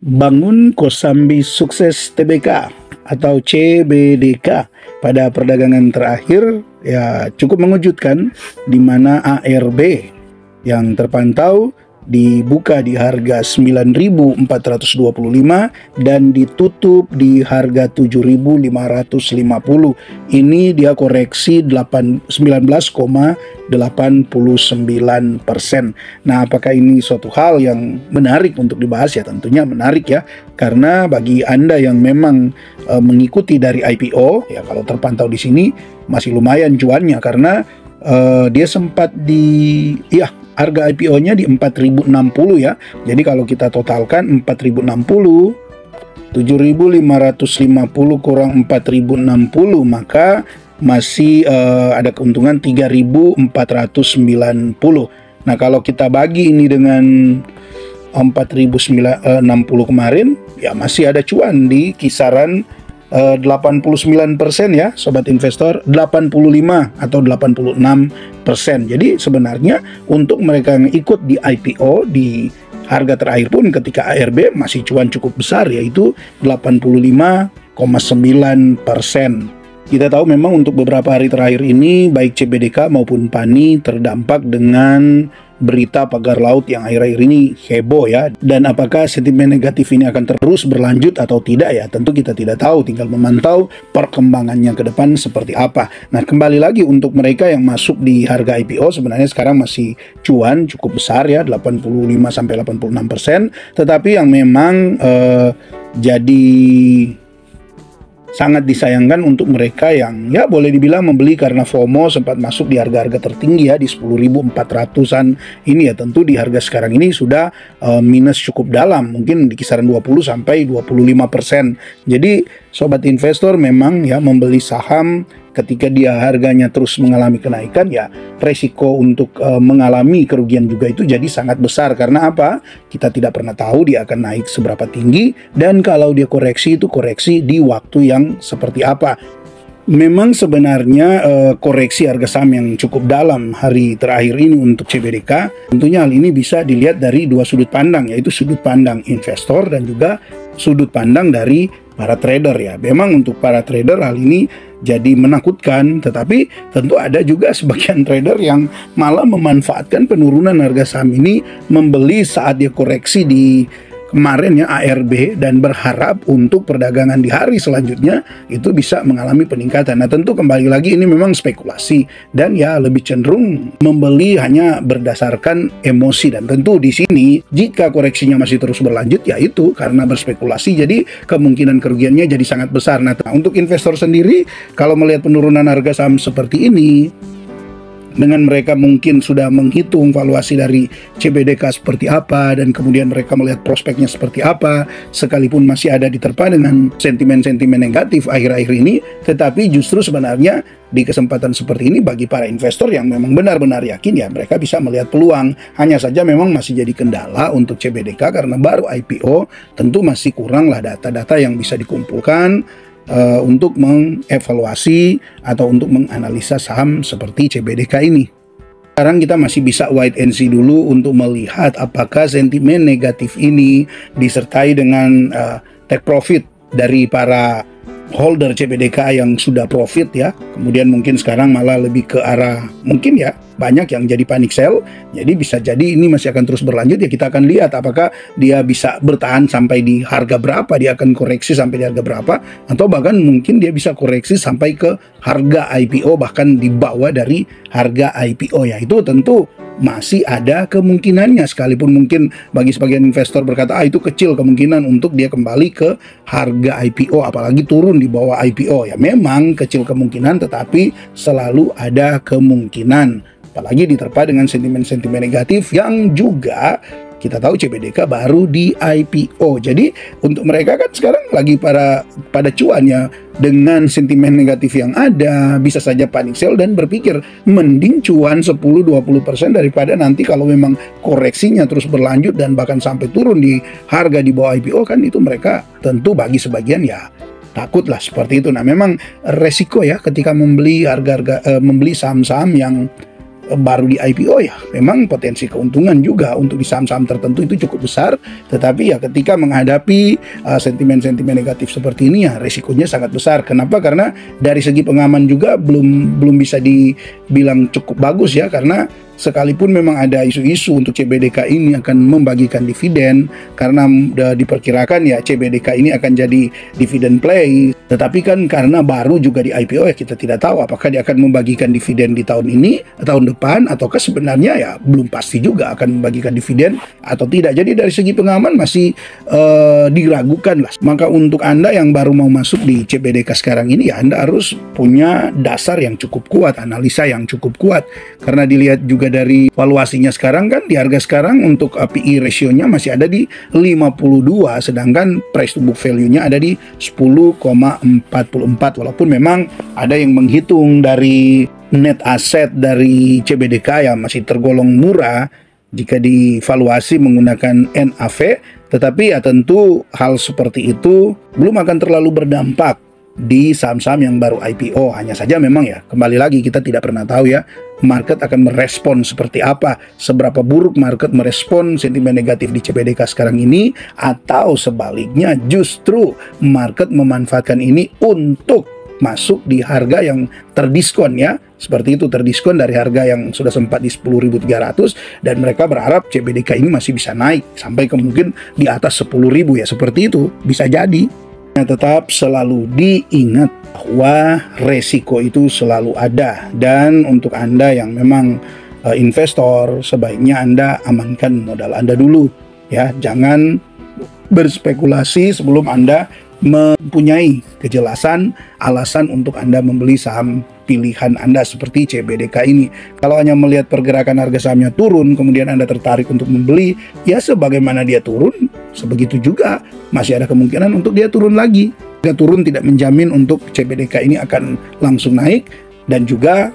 Bangun Kosambi Sukses Tbk atau CBDK pada perdagangan terakhir ya cukup mengejutkan, di mana ARB yang terpantau dibuka di harga 9.425 dan ditutup di harga 7.550. Ini dia koreksi 19,89%. Nah, apakah ini suatu hal yang menarik untuk dibahas? Ya tentunya menarik ya, karena bagi Anda yang memang mengikuti dari IPO ya, kalau terpantau di sini masih lumayan cuannya, karena dia sempat harga IPO-nya di 4.060 ya. Jadi kalau kita totalkan 4.060, 7.550 kurang 4.060, maka masih ada keuntungan 3.490. Nah, kalau kita bagi ini dengan 4.060 kemarin, ya masih ada cuan di kisaran 89% ya sobat investor, 85 atau 86%. Jadi sebenarnya untuk mereka yang ikut di IPO di harga terakhir pun ketika ARB masih cuan cukup besar, yaitu 85,9%. Kita tahu memang untuk beberapa hari terakhir ini baik CBDK maupun PANI terdampak dengan berita pagar laut yang akhir-akhir ini heboh ya. Dan apakah sentimen negatif ini akan terus berlanjut atau tidak ya, tentu kita tidak tahu, tinggal memantau perkembangannya ke depan seperti apa. Nah, kembali lagi untuk mereka yang masuk di harga IPO sebenarnya sekarang masih cuan cukup besar ya, 85-86%. Tetapi yang memang jadi sangat disayangkan untuk mereka yang ya boleh dibilang membeli karena FOMO, sempat masuk di harga-harga tertinggi ya di 10.400-an ini ya. Tentu di harga sekarang ini sudah minus cukup dalam, mungkin di kisaran 20-25%. Jadi sobat investor memang ya membeli saham ketika dia harganya terus mengalami kenaikan, ya resiko untuk mengalami kerugian juga itu jadi sangat besar. Karena apa? Kita tidak pernah tahu dia akan naik seberapa tinggi, dan kalau dia koreksi itu koreksi di waktu yang seperti apa. Memang sebenarnya koreksi harga saham yang cukup dalam hari terakhir ini untuk CBDK, tentunya hal ini bisa dilihat dari dua sudut pandang, yaitu sudut pandang investor dan juga sudut pandang dari para trader ya. Memang untuk para trader hal ini jadi menakutkan, tetapi tentu ada juga sebagian trader yang malah memanfaatkan penurunan harga saham ini, membeli saat dia koreksi di kemarin ya ARB, dan berharap untuk perdagangan di hari selanjutnya itu bisa mengalami peningkatan. Nah, tentu kembali lagi ini memang spekulasi, dan ya lebih cenderung membeli hanya berdasarkan emosi. Dan tentu di sini jika koreksinya masih terus berlanjut, ya itu karena berspekulasi, jadi kemungkinan kerugiannya jadi sangat besar. Nah, untuk investor sendiri kalau melihat penurunan harga saham seperti ini, dengan mereka mungkin sudah menghitung valuasi dari CBDK seperti apa, dan kemudian mereka melihat prospeknya seperti apa, sekalipun masih ada diterpa dengan sentimen-sentimen negatif akhir-akhir ini, tetapi justru sebenarnya di kesempatan seperti ini bagi para investor yang memang benar-benar yakin, ya mereka bisa melihat peluang. Hanya saja memang masih jadi kendala untuk CBDK karena baru IPO, tentu masih kurang lah data-data yang bisa dikumpulkan untuk mengevaluasi atau untuk menganalisa saham seperti CBDK ini. Sekarang kita masih bisa wait and see dulu untuk melihat apakah sentimen negatif ini disertai dengan take profit dari para holder CBDK yang sudah profit ya, kemudian mungkin sekarang malah lebih ke arah mungkin ya banyak yang jadi panic sell. Jadi bisa jadi ini masih akan terus berlanjut ya. Kita akan lihat apakah dia bisa bertahan sampai di harga berapa, dia akan koreksi sampai di harga berapa, atau bahkan mungkin dia bisa koreksi sampai ke harga IPO, bahkan di bawah dari harga IPO ya. Itu tentu masih ada kemungkinannya, sekalipun mungkin bagi sebagian investor berkata itu kecil kemungkinan untuk dia kembali ke harga IPO, apalagi turun di bawah IPO. Ya memang kecil kemungkinan, tetapi selalu ada kemungkinan, apalagi diterpa dengan sentimen-sentimen negatif yang juga kita tahu CBDK baru di IPO. Jadi untuk mereka kan sekarang lagi pada cuannya, dengan sentimen negatif yang ada bisa saja panic sell dan berpikir mending cuan 10-20% daripada nanti kalau memang koreksinya terus berlanjut dan bahkan sampai turun di harga di bawah IPO. Kan itu mereka tentu bagi sebagian ya takutlah seperti itu. Nah, memang resiko ya ketika membeli membeli saham-saham yang baru di IPO ya memang potensi keuntungan juga untuk di saham-saham tertentu itu cukup besar, tetapi ya ketika menghadapi sentimen-sentimen negatif seperti ini ya resikonya sangat besar. Kenapa? Karena dari segi pengaman juga belum bisa dibilang cukup bagus ya, karena sekalipun memang ada isu-isu untuk CBDK ini akan membagikan dividen, karena diperkirakan ya CBDK ini akan jadi dividen play, tetapi kan karena baru juga di IPO ya kita tidak tahu apakah dia akan membagikan dividen di tahun ini, tahun depan, ataukah sebenarnya ya belum pasti juga akan membagikan dividen atau tidak. Jadi dari segi pengaman masih diragukan lah. Maka untuk Anda yang baru mau masuk di CBDK sekarang ini ya Anda harus punya dasar yang cukup kuat, analisa yang cukup kuat, karena dilihat juga dari valuasinya sekarang kan di harga sekarang untuk PE ratio-nya masih ada di 52, sedangkan price to book value-nya ada di 10,44, walaupun memang ada yang menghitung dari net asset dari CBDK yang masih tergolong murah jika divaluasi menggunakan NAV, tetapi ya tentu hal seperti itu belum akan terlalu berdampak di saham-saham yang baru IPO. Hanya saja memang ya kembali lagi kita tidak pernah tahu ya market akan merespon seperti apa, seberapa buruk market merespon sentimen negatif di CBDK sekarang ini, atau sebaliknya justru market memanfaatkan ini untuk masuk di harga yang terdiskon ya, seperti itu, terdiskon dari harga yang sudah sempat di 10.300 dan mereka berharap CBDK ini masih bisa naik sampai ke mungkin di atas 10.000 ya, seperti itu bisa jadi. Tetap selalu diingat bahwa resiko itu selalu ada, dan untuk Anda yang memang investor sebaiknya Anda amankan modal Anda dulu ya, jangan berspekulasi sebelum Anda mempunyai kejelasan alasan untuk Anda membeli saham pilihan Anda seperti CBDK ini. Kalau hanya melihat pergerakan harga sahamnya turun kemudian Anda tertarik untuk membeli, ya sebagaimana dia turun sebegitu juga masih ada kemungkinan untuk dia turun lagi. Dia turun tidak menjamin untuk CBDK ini akan langsung naik, dan juga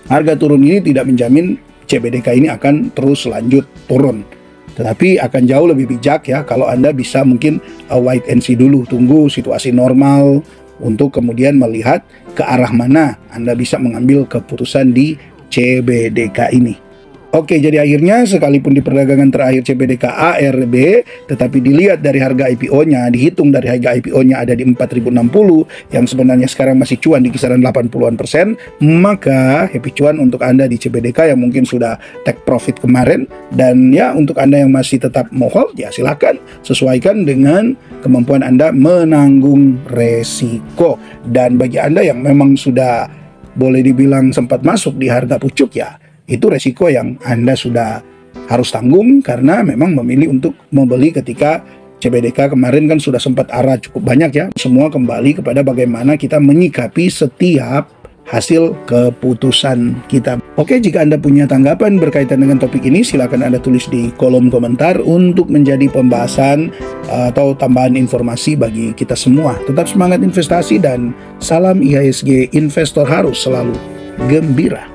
harga turun ini tidak menjamin CBDK ini akan terus lanjut turun. Tetapi akan jauh lebih bijak ya kalau Anda bisa mungkin wait and see dulu, tunggu situasi normal untuk kemudian melihat ke arah mana Anda bisa mengambil keputusan di CBDK ini. Oke, jadi akhirnya sekalipun di perdagangan terakhir CBDK ARB, tetapi dilihat dari harga IPO-nya, dihitung dari harga IPO-nya ada di 4.060, yang sebenarnya sekarang masih cuan di kisaran 80-an%, maka happy cuan untuk Anda di CBDK yang mungkin sudah take profit kemarin. Dan ya untuk Anda yang masih tetap mau hold, ya silakan sesuaikan dengan kemampuan Anda menanggung resiko. Dan bagi Anda yang memang sudah boleh dibilang sempat masuk di harga pucuk, ya itu resiko yang Anda sudah harus tanggung karena memang memilih untuk membeli ketika CBDK kemarin kan sudah sempat arah cukup banyak ya. Semua kembali kepada bagaimana kita menyikapi setiap hasil keputusan kita. Oke, jika Anda punya tanggapan berkaitan dengan topik ini, silakan Anda tulis di kolom komentar untuk menjadi pembahasan atau tambahan informasi bagi kita semua. Tetap semangat investasi dan salam IHSG, investor harus selalu gembira.